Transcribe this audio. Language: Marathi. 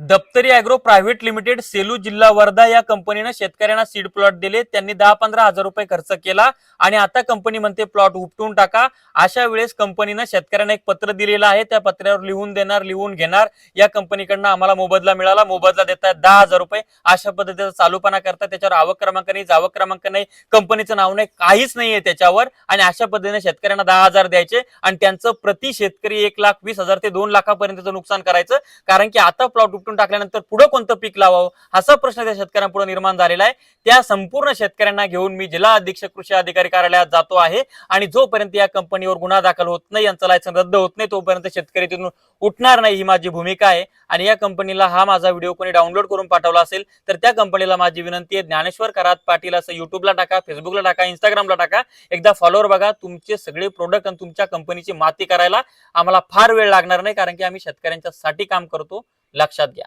दप्तरी अॅग्रो प्रायव्हेट लिमिटेड सेलू जिल्हा वर्धा या कंपनीने शेतकऱ्यांना सीड प्लॉट दिले. त्यांनी 10-15 हजार रुपये खर्च केला आणि आता कंपनी म्हणते प्लॉट उपटून टाका. अशा वेळेस कंपनीने शेतकऱ्यांना एक पत्र दिलेलं आहे. त्या पत्रावर लिहून देणार, लिहून घेणार. या कंपनीकडनं आम्हाला मोबदला मिळाला, मोबदला देतात 10,000 रुपये. अशा पद्धतीचा चालूपणा करतात. त्याच्यावर आवक क्रमांक नाही, जावक क्रमांक नाही, कंपनीचं नाव नाही, काहीच नाहीये त्याच्यावर. आणि अशा पद्धतीने शेतकऱ्यांना 10,000 द्यायचे आणि त्यांचं प्रति शेतकरी 1,20,000 ते 2 लाखापर्यंतचं नुकसान करायचं. कारण की आता प्लॉट उपटून टाकल्यानंतर पुढे कोणतं पीक लावावं असा प्रश्न त्या शेतकऱ्यांपुढे निर्माण झालेला आहे. त्या संपूर्ण शेतकऱ्यांना घेऊन मी जिल्हा अधीक्षक कृषी अधिकारी कार्यालयात जातो आहे आणि जोपर्यंत या कंपनीवर गुन्हा दाखल होत नाही, यांचं लायसन रद्द होत नाही, तोपर्यंत शेतकरी तिथून उठणार नाही, ही माझी भूमिका आहे. आणि या कंपनीला हा माझा व्हिडिओ कोणी डाउनलोड करून पाठवला असेल तर त्या कंपनीला माझी विनंती आहे, ज्ञानेश्वर करात पाटील असं युट्यूबला टाका, फेसबुकला टाका, इंस्टाग्रामला टाका. एकदा फॉलोअर बघा. तुमचे सगळे प्रोडक्ट आणि तुमच्या कंपनीची माती करायला आम्हाला फार वेळ लागणार नाही, कारण की आम्ही शेतकऱ्यांच्या साठी काम करतो. लक्षात घ्या.